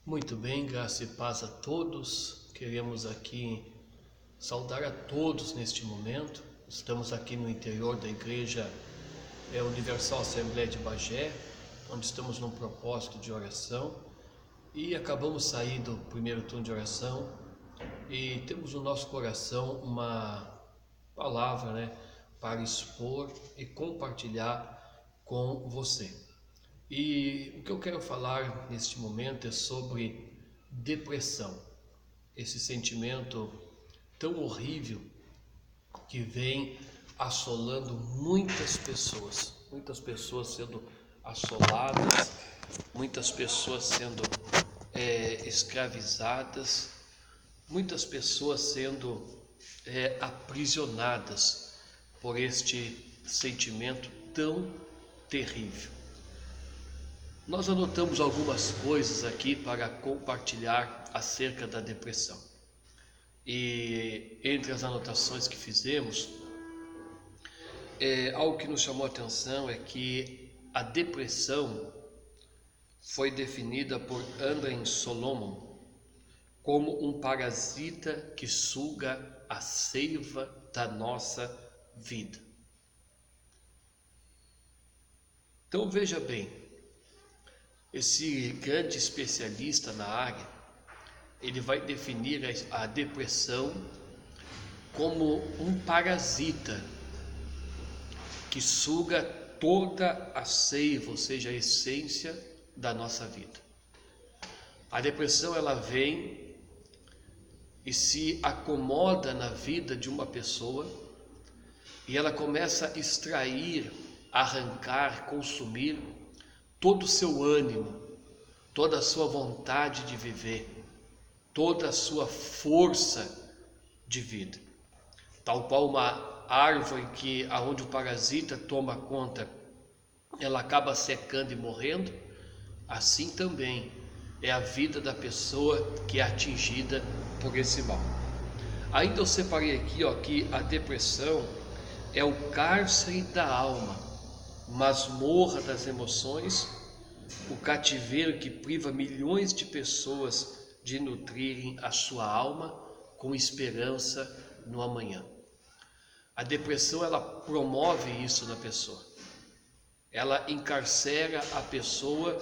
Muito bem, graça e paz a todos. Queremos aqui saudar a todos neste momento. Estamos aqui no interior da Igreja Universal Assembleia de Bagé, onde estamos num propósito de oração e acabamos de sair do primeiro turno de oração e temos no nosso coração uma palavra, para expor e compartilhar com você. E o que eu quero falar neste momento é sobre depressão, esse sentimento tão horrível que vem assolando muitas pessoas sendo assoladas, muitas pessoas sendo escravizadas, muitas pessoas sendo aprisionadas por este sentimento tão terrível. Nós anotamos algumas coisas aqui para compartilhar acerca da depressão. E entre as anotações que fizemos, algo que nos chamou a atenção é que a depressão foi definida por André Solomon como um parasita que suga a seiva da nossa vida. Então veja bem, esse grande especialista na área, ele vai definir a depressão como um parasita que suga toda a seiva, ou seja, a essência da nossa vida. A depressão, ela vem e se acomoda na vida de uma pessoa e ela começa a extrair, arrancar, consumir todo o seu ânimo, toda a sua vontade de viver, toda a sua força de vida. Tal qual uma árvore aonde o parasita toma conta, ela acaba secando e morrendo, assim também é a vida da pessoa que é atingida por esse mal. Ainda eu separei aqui que a depressão é o cárcere da alma, masmorra das emoções, o cativeiro que priva milhões de pessoas de nutrirem a sua alma com esperança no amanhã. A depressão, ela promove isso na pessoa. Ela encarcera a pessoa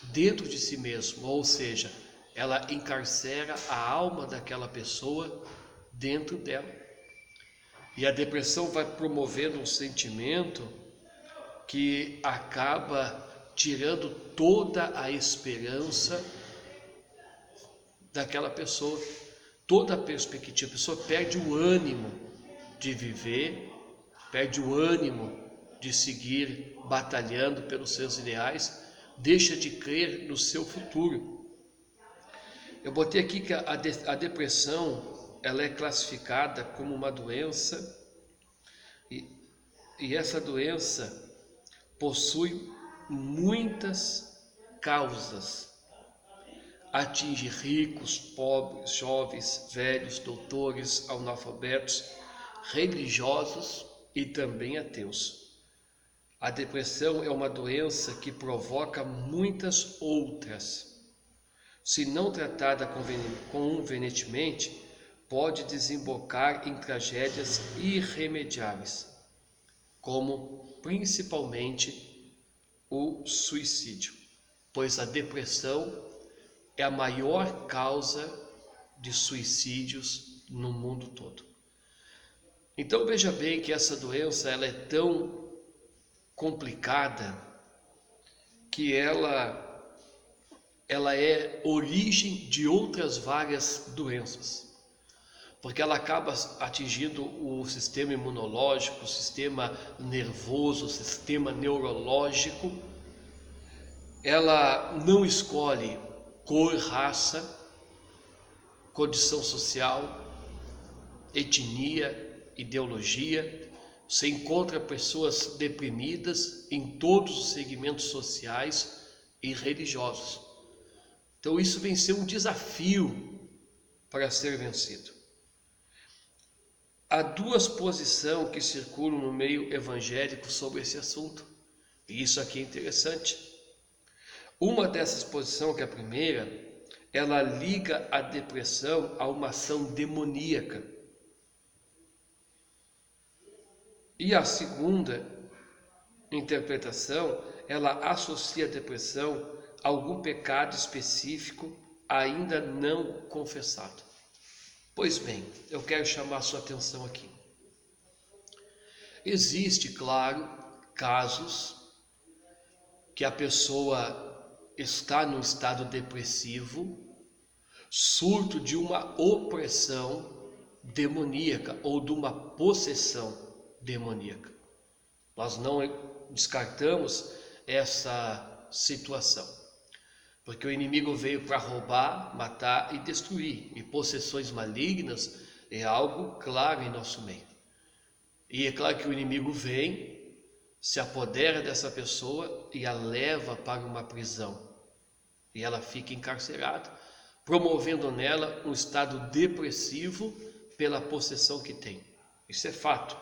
dentro de si mesmo, ou seja, ela encarcera a alma daquela pessoa dentro dela. E a depressão vai promovendo um sentimento que acaba tirando toda a esperança daquela pessoa, toda a perspectiva. A pessoa perde o ânimo de viver, perde o ânimo de seguir batalhando pelos seus ideais, deixa de crer no seu futuro. Eu botei aqui que a depressão, ela é classificada como uma doença e essa doença possui muitas causas. Atinge ricos, pobres, jovens, velhos, doutores, analfabetos, religiosos e também ateus. A depressão é uma doença que provoca muitas. Se não tratada convenientemente, pode desembocar em tragédias irremediáveis, como principalmente o suicídio, pois a depressão é a maior causa de suicídios no mundo todo. Então veja bem que essa doença, ela é tão complicada que ela é origem de outras várias doenças, porque ela acaba atingindo o sistema imunológico, o sistema nervoso, o sistema neurológico. Ela não escolhe cor, raça, condição social, etnia, ideologia. Você encontra pessoas deprimidas em todos os segmentos sociais e religiosos. Então isso vem ser um desafio para ser vencido. Há duas posições que circulam no meio evangélico sobre esse assunto, e isso aqui é interessante. Uma dessas posições, que é a primeira, ela liga a depressão a uma ação demoníaca. E a segunda interpretação, ela associa a depressão a algum pecado específico ainda não confessado. Pois bem, eu quero chamar a sua atenção aqui. Existe, claro, casos que a pessoa está num estado depressivo, surto de uma opressão demoníaca ou de uma possessão demoníaca. Nós não descartamos essa situação, porque o inimigo veio para roubar, matar e destruir, e possessões malignas é algo claro em nosso meio. E é claro que o inimigo vem, se apodera dessa pessoa e a leva para uma prisão, e ela fica encarcerada, promovendo nela um estado depressivo pela possessão que tem. Isso é fato.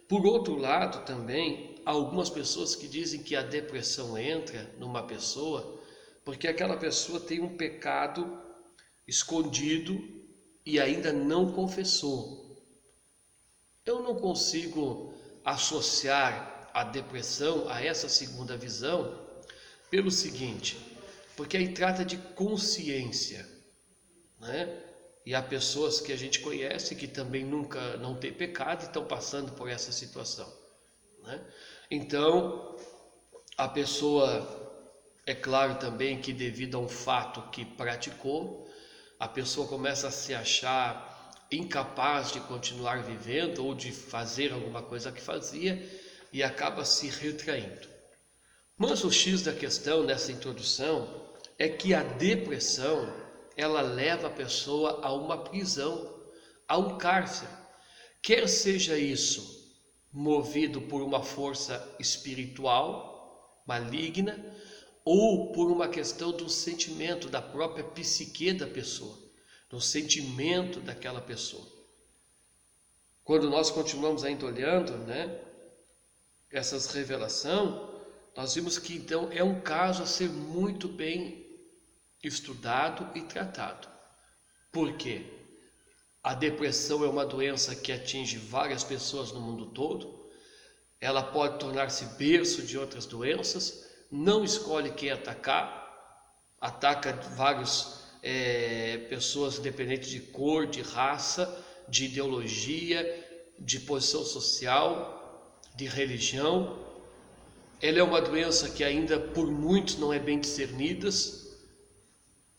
Por outro lado, também, há algumas pessoas que dizem que a depressão entra numa pessoa porque aquela pessoa tem um pecado escondido e ainda não confessou. Eu não consigo associar a depressão a essa segunda visão pelo seguinte, porque aí trata de consciência, né? E há pessoas que a gente conhece que também nunca não têm pecado e estão passando por essa situação, né? Então, a pessoa, é claro também que devido a um fato que praticou, a pessoa começa a se achar incapaz de continuar vivendo ou de fazer alguma coisa que fazia e acaba se retraindo. Mas o X da questão nessa introdução é que a depressão, ela leva a pessoa a uma prisão, a um cárcere. Quer seja isso movido por uma força espiritual maligna ou por uma questão do sentimento da própria psique da pessoa, do sentimento daquela pessoa. Quando nós continuamos ainda olhando, né, essas revelações, nós vimos que então é um caso a ser muito bem estudado e tratado. Por quê? A depressão é uma doença que atinge várias pessoas no mundo todo. Ela pode tornar-se berço de outras doenças. Não escolhe quem atacar. Ataca várias pessoas independente de cor, de raça, de ideologia, de posição social, de religião. Ela é uma doença que ainda por muitos não é bem discernida,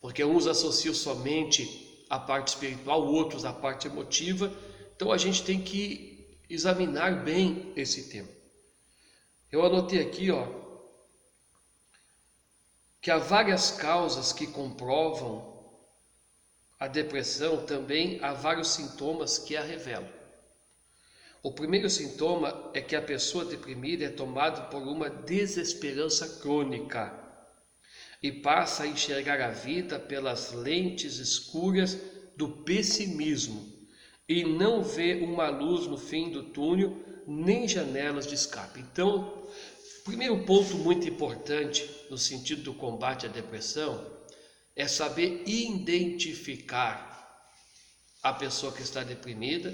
porque uns associam somente a parte espiritual, outros a parte emotiva. Então a gente tem que examinar bem esse tema. Eu anotei aqui, que há várias causas que comprovam a depressão, também há vários sintomas que a revelam. O primeiro sintoma é que a pessoa deprimida é tomada por uma desesperança crônica e passa a enxergar a vida pelas lentes escuras do pessimismo e não vê uma luz no fim do túnel, nem janelas de escape. Então, o primeiro ponto muito importante no sentido do combate à depressão é saber identificar a pessoa que está deprimida.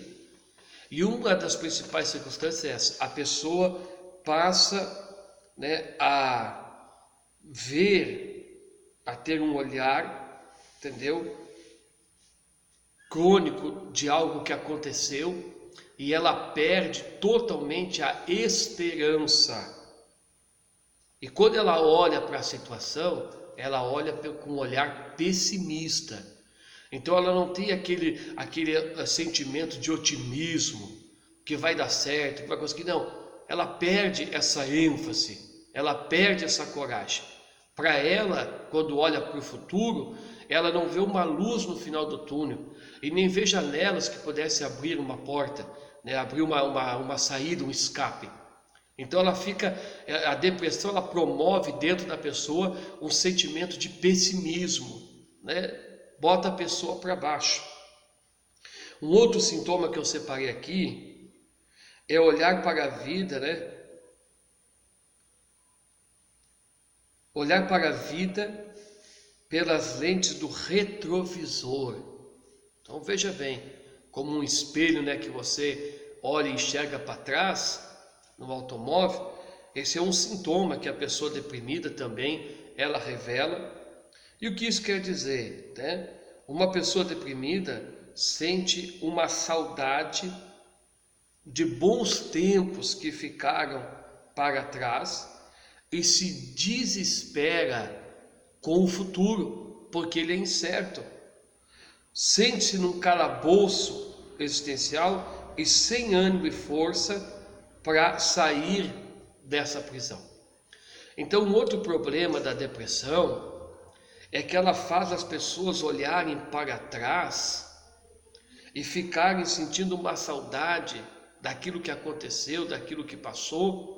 E uma das principais circunstâncias é essa: a pessoa passa, né, a ver, a ter um olhar, entendeu? Crônico de algo que aconteceu e ela perde totalmente a esperança. E quando ela olha para a situação, ela olha com um olhar pessimista. Então ela não tem aquele sentimento de otimismo, que vai dar certo, que vai conseguir. Não, ela perde essa ênfase, ela perde essa coragem. Para ela, quando olha para o futuro, ela não vê uma luz no final do túnel e nem vê janelas que pudessem abrir uma porta, né, abrir uma saída, um escape. Então ela fica, a depressão ela promove dentro da pessoa um sentimento de pessimismo, né? Bota a pessoa para baixo. Um outro sintoma que eu separei aqui é olhar para a vida, né, olhar para a vida pelas lentes do retrovisor. Então veja bem, como um espelho, né, que você olha e enxerga para trás no automóvel, esse é um sintoma que a pessoa deprimida também ela revela. E o que isso quer dizer, né? Uma pessoa deprimida sente uma saudade de bons tempos que ficaram para trás e se desespera com o futuro, porque ele é incerto. Sente-se num calabouço existencial e sem ânimo e força para sair dessa prisão. Então, um outro problema da depressão é que ela faz as pessoas olharem para trás e ficarem sentindo uma saudade daquilo que aconteceu, daquilo que passou,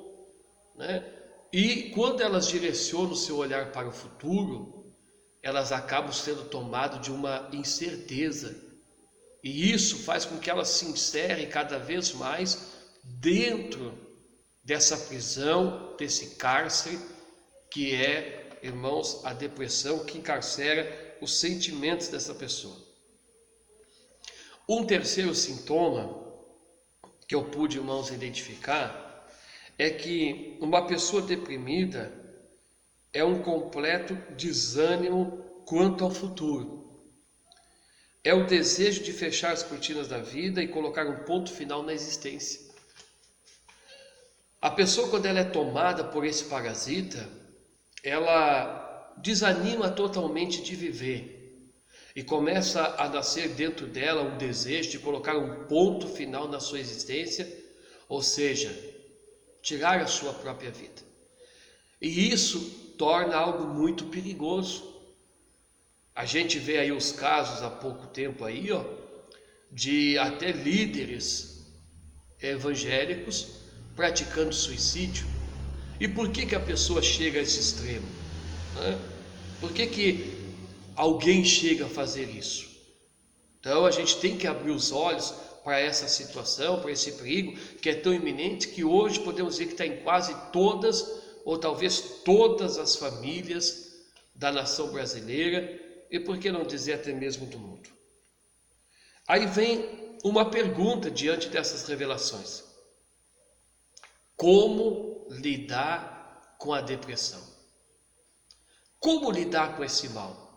né? E quando elas direcionam o seu olhar para o futuro, elas acabam sendo tomadas de uma incerteza. E isso faz com que elas se inserem cada vez mais dentro dessa prisão, desse cárcere, que é, irmãos, a depressão que encarcera os sentimentos dessa pessoa. Um terceiro sintoma que eu pude, irmãos, identificar é que uma pessoa deprimida é um completo desânimo quanto ao futuro. É o desejo de fechar as cortinas da vida e colocar um ponto final na existência. A pessoa, quando ela é tomada por esse parasita, ela desanima totalmente de viver e começa a nascer dentro dela um desejo de colocar um ponto final na sua existência, ou seja, tirar a sua própria vida. E isso torna algo muito perigoso. A gente vê aí os casos há pouco tempo aí, de até líderes evangélicos praticando suicídio. E por que a pessoa chega a esse extremo? Por que alguém chega a fazer isso? Então a gente tem que abrir os olhos para essa situação, para esse perigo que é tão iminente que hoje podemos dizer que está em quase todas, ou talvez todas as famílias da nação brasileira e por que não dizer até mesmo do mundo. Aí vem uma pergunta diante dessas revelações: como lidar com a depressão? Como lidar com esse mal?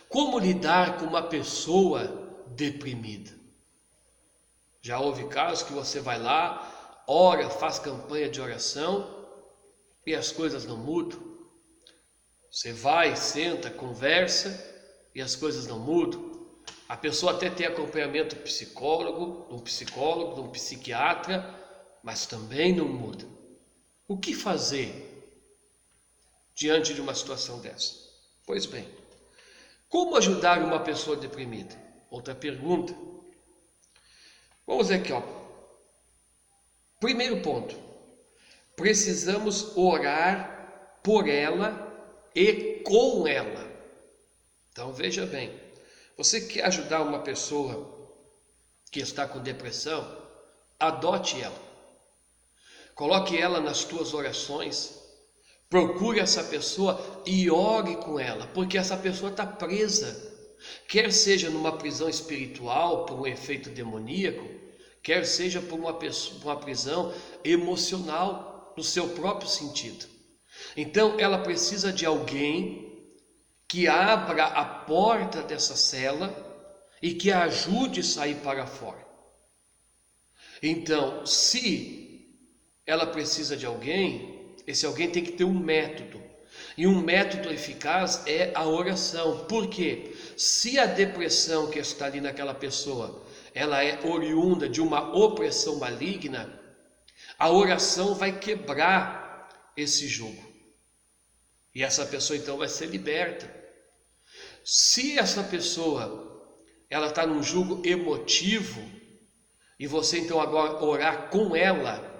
Como lidar com uma pessoa deprimida? Já houve casos que você vai lá, ora, faz campanha de oração e as coisas não mudam. Você vai, senta, conversa e as coisas não mudam. A pessoa até tem acompanhamento psicólogo, de um psiquiatra, mas também não muda. O que fazer diante de uma situação dessa? Pois bem, como ajudar uma pessoa deprimida? Outra pergunta. Vamos ver aqui, Primeiro ponto, precisamos orar por ela e com ela. Então veja bem, você quer ajudar uma pessoa que está com depressão? Adote ela. Coloque ela nas tuas orações. Procure essa pessoa e ore com ela, porque essa pessoa está presa. Quer seja numa prisão espiritual por um efeito demoníaco, quer seja por uma prisão emocional no seu próprio sentido. Então ela precisa de alguém que abra a porta dessa cela e que a ajude a sair para fora. Então, se ela precisa de alguém, esse alguém tem que ter um método. E um método eficaz é a oração. Por quê? Se a depressão que está ali naquela pessoa, ela é oriunda de uma opressão maligna, a oração vai quebrar esse jugo. E essa pessoa então vai ser liberta. Se essa pessoa, ela está num jugo emotivo, e você então agora orar com ela,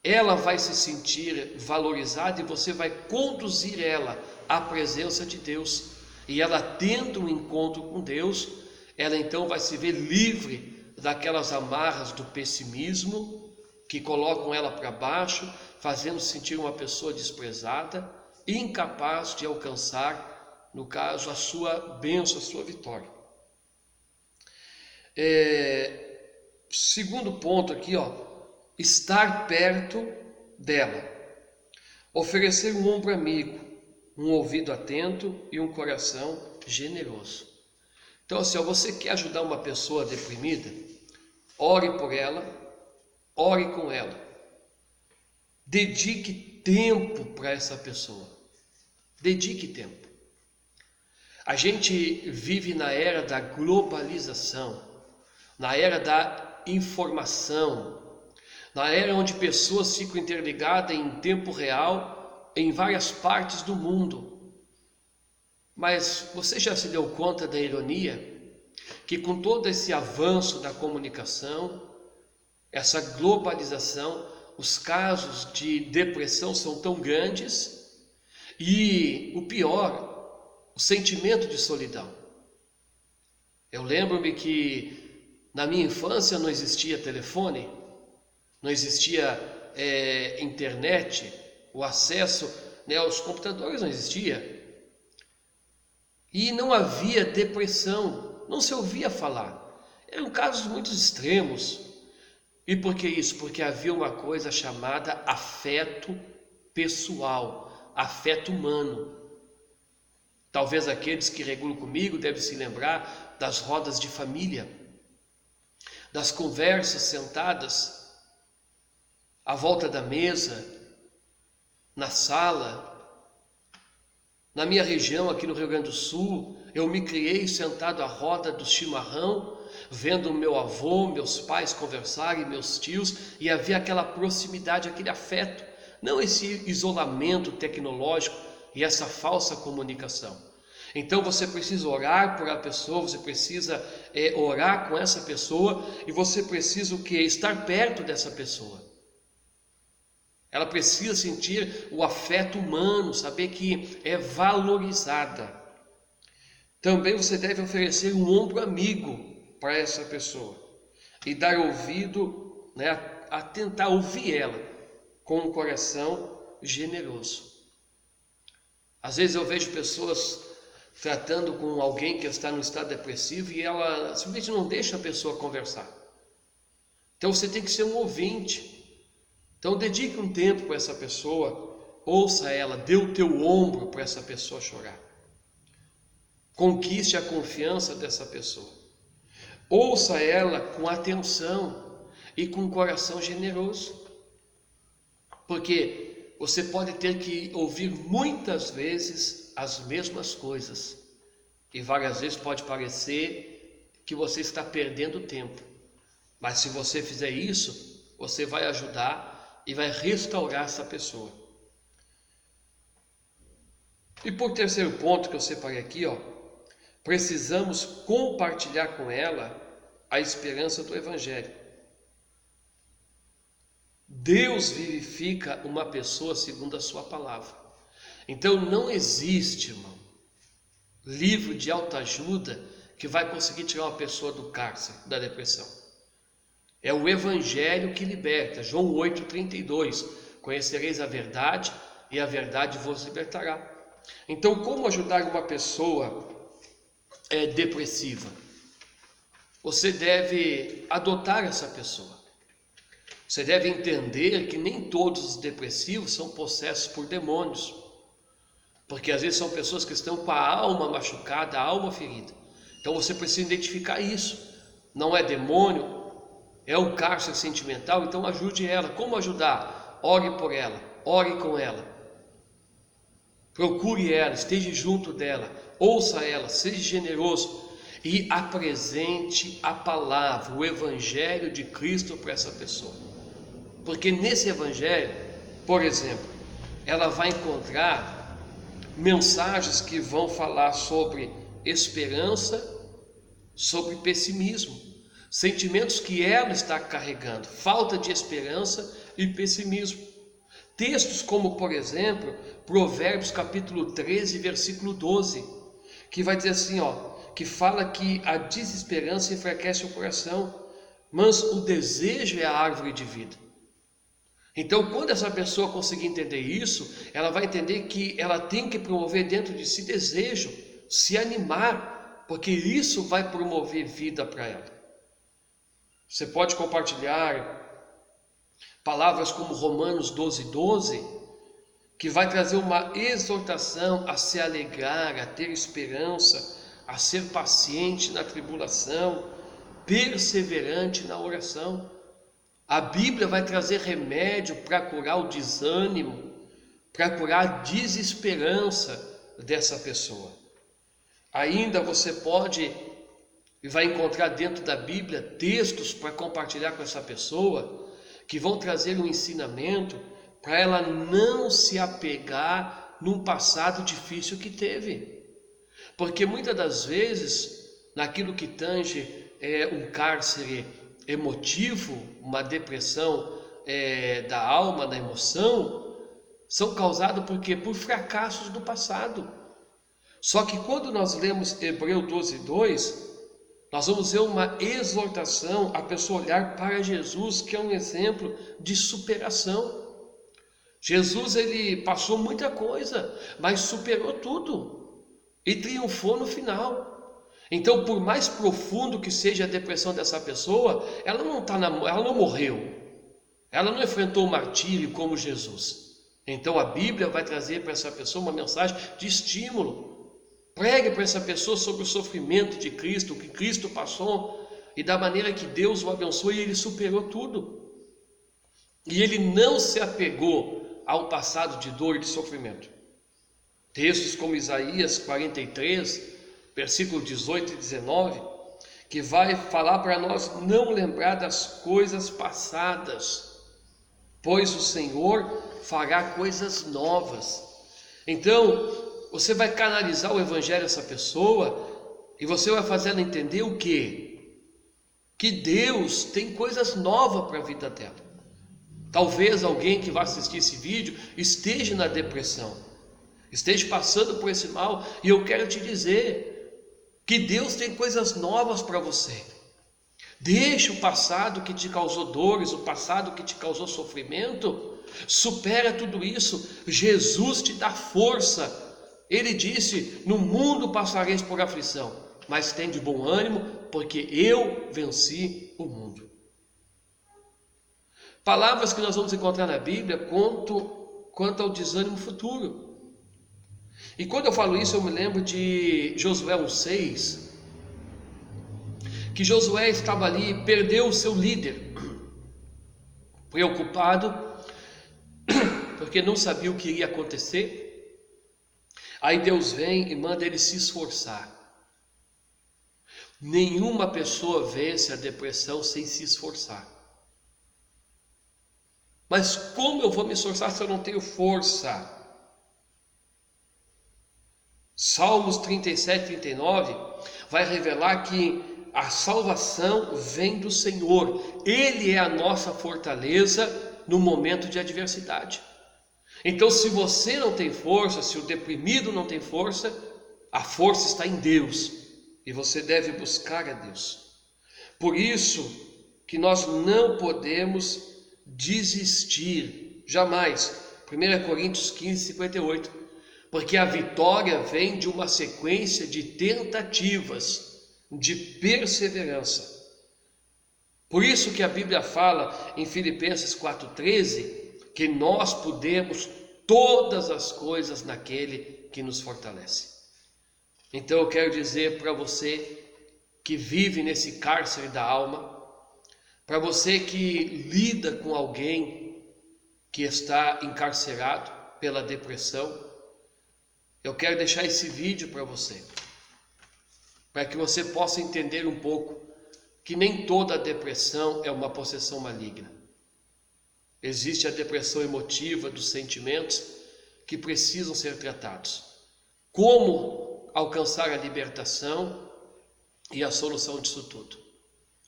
ela vai se sentir valorizada e você vai conduzir ela à presença de Deus. E ela tendo um encontro com Deus, ela então vai se ver livre daquelas amarras do pessimismo que colocam ela para baixo, fazendo sentir uma pessoa desprezada, incapaz de alcançar, no caso, a sua bênção, a sua vitória. Segundo ponto aqui, estar perto dela. Oferecer um ombro amigo, um ouvido atento e um coração generoso. Então, assim, você quer ajudar uma pessoa deprimida? Ore por ela, ore com ela. Dedique tempo para essa pessoa. Dedique tempo. A gente vive na era da globalização, na era da informação, na era onde pessoas ficam interligadas em tempo real em várias partes do mundo. Mas você já se deu conta da ironia? Que com todo esse avanço da comunicação, essa globalização, os casos de depressão são tão grandes e o pior, o sentimento de solidão. Eu lembro-me que na minha infância não existia telefone, não existia internet, o acesso aos computadores não existia. E não havia depressão, não se ouvia falar. Eram casos muito extremos. E por que isso? Porque havia uma coisa chamada afeto pessoal, afeto humano. Talvez aqueles que regulam comigo devem se lembrar das rodas de família, das conversas sentadas à volta da mesa, na sala. Na minha região, aqui no Rio Grande do Sul, eu me criei sentado à roda do chimarrão, vendo meu avô, meus pais conversarem, meus tios, e havia aquela proximidade, aquele afeto, não esse isolamento tecnológico e essa falsa comunicação. Então você precisa orar por a pessoa, você precisa orar com essa pessoa, e você precisa o quê? Estar perto dessa pessoa. Ela precisa sentir o afeto humano, saber que é valorizada. Também você deve oferecer um ombro amigo para essa pessoa e dar ouvido, a tentar ouvir ela com um coração generoso. Às vezes eu vejo pessoas tratando com alguém que está no estado depressivo e ela simplesmente não deixa a pessoa conversar. Então você tem que ser um ouvinte. Então dedique um tempo para essa pessoa, ouça ela, dê o teu ombro para essa pessoa chorar. Conquiste a confiança dessa pessoa. Ouça ela com atenção e com um coração generoso. Porque você pode ter que ouvir muitas vezes as mesmas coisas. E várias vezes pode parecer que você está perdendo tempo. Mas se você fizer isso, você vai ajudar e vai restaurar essa pessoa. E por terceiro ponto que eu separei aqui, precisamos compartilhar com ela a esperança do Evangelho. Deus vivifica uma pessoa segundo a sua palavra. Então não existe, irmão, livro de autoajuda que vai conseguir tirar uma pessoa do cárcere, da depressão. É o Evangelho que liberta. João 8,32. Conhecereis a verdade e a verdade vos libertará. Então, como ajudar uma pessoa depressiva? Você deve adotar essa pessoa. Você deve entender que nem todos os depressivos são possessos por demônios. Porque às vezes são pessoas que estão com a alma machucada, a alma ferida. Então você precisa identificar isso. Não é demônio, é um cárcere sentimental, então ajude ela. Como ajudar? Ore por ela, ore com ela. Procure ela, esteja junto dela, ouça ela, seja generoso e apresente a palavra, o Evangelho de Cristo para essa pessoa. Porque nesse Evangelho, por exemplo, ela vai encontrar mensagens que vão falar sobre esperança, sobre pessimismo. Sentimentos que ela está carregando, falta de esperança e pessimismo. Textos como, por exemplo, Provérbios capítulo 13, versículo 12, que vai dizer assim, que fala que a desesperança enfraquece o coração, mas o desejo é a árvore de vida. Então, quando essa pessoa conseguir entender isso, ela vai entender que ela tem que promover dentro de si desejo, se animar, porque isso vai promover vida para ela. Você pode compartilhar palavras como Romanos 12:12, que vai trazer uma exortação a se alegrar, a ter esperança, a ser paciente na tribulação, perseverante na oração. A Bíblia vai trazer remédio para curar o desânimo, para curar a desesperança dessa pessoa. Ainda você pode e vai encontrar dentro da Bíblia textos para compartilhar com essa pessoa que vão trazer um ensinamento para ela não se apegar num passado difícil que teve. Porque muitas das vezes, naquilo que tange um cárcere emotivo, uma depressão da alma, da emoção, são causados por fracassos do passado. Só que quando nós lemos Hebreus 12:2, nós vamos ver uma exortação a pessoa olhar para Jesus, que é um exemplo de superação. Jesus, ele passou muita coisa, mas superou tudo e triunfou no final. Então, por mais profundo que seja a depressão dessa pessoa, ela não morreu, ela não enfrentou o martírio como Jesus. Então a Bíblia vai trazer para essa pessoa uma mensagem de estímulo. Pregue para essa pessoa sobre o sofrimento de Cristo, o que Cristo passou e da maneira que Deus o abençoou, e ele superou tudo. E ele não se apegou ao passado de dor e de sofrimento. Textos como Isaías 43, versículos 18 e 19, que vai falar para nós não lembrar das coisas passadas, pois o Senhor fará coisas novas. Então, você vai canalizar o evangelho a essa pessoa e você vai fazer ela entender o quê? Que Deus tem coisas novas para a vida dela. Talvez alguém que vai assistir esse vídeo esteja na depressão, esteja passando por esse mal, e eu quero te dizer que Deus tem coisas novas para você. Deixa o passado que te causou dores, o passado que te causou sofrimento, supera tudo isso. Jesus te dá força. Ele disse: no mundo passareis por aflição, mas tem de bom ânimo, porque eu venci o mundo. Palavras que nós vamos encontrar na Bíblia quanto ao desânimo futuro. E quando eu falo isso, eu me lembro de Josué 1:6, que Josué estava ali, perdeu o seu líder, preocupado, porque não sabia o que iria acontecer. Aí Deus vem e manda ele se esforçar. Nenhuma pessoa vence a depressão sem se esforçar. Mas como eu vou me esforçar se eu não tenho força? Salmos 37, 39 vai revelar que a salvação vem do Senhor. Ele é a nossa fortaleza no momento de adversidade. Então, se você não tem força, se o deprimido não tem força, a força está em Deus e você deve buscar a Deus. Por isso que nós não podemos desistir, jamais. 1 Coríntios 15, 58. Porque a vitória vem de uma sequência de tentativas, de perseverança. Por isso que a Bíblia fala em Filipenses 4,13, que nós podemos todas as coisas naquele que nos fortalece. Então eu quero dizer para você que vive nesse cárcere da alma, para você que lida com alguém que está encarcerado pela depressão, eu quero deixar esse vídeo para você, para que você possa entender um pouco que nem toda depressão é uma possessão maligna. Existe a depressão emotiva dos sentimentos que precisam ser tratados. Como alcançar a libertação e a solução disso tudo?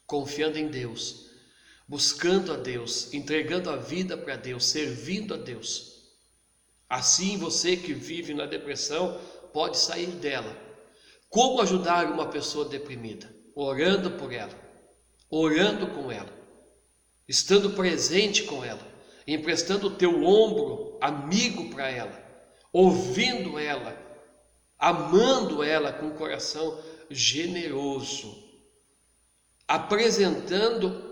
Confiando em Deus, buscando a Deus, entregando a vida para Deus, servindo a Deus. Assim você que vive na depressão pode sair dela. Como ajudar uma pessoa deprimida? Orando por ela, orando com ela, estando presente com ela, emprestando o teu ombro amigo para ela, ouvindo ela, amando ela com um coração generoso, apresentando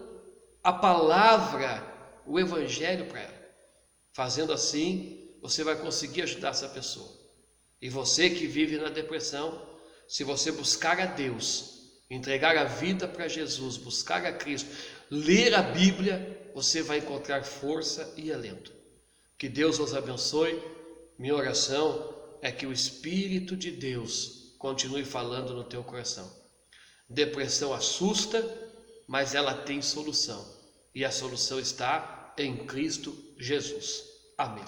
a palavra, o evangelho para ela. Fazendo assim, você vai conseguir ajudar essa pessoa. E você que vive na depressão, se você buscar a Deus, entregar a vida para Jesus, buscar a Cristo, ler a Bíblia, você vai encontrar força e alento. Que Deus os abençoe. Minha oração é que o Espírito de Deus continue falando no teu coração. Depressão assusta, mas ela tem solução. E a solução está em Cristo Jesus. Amém.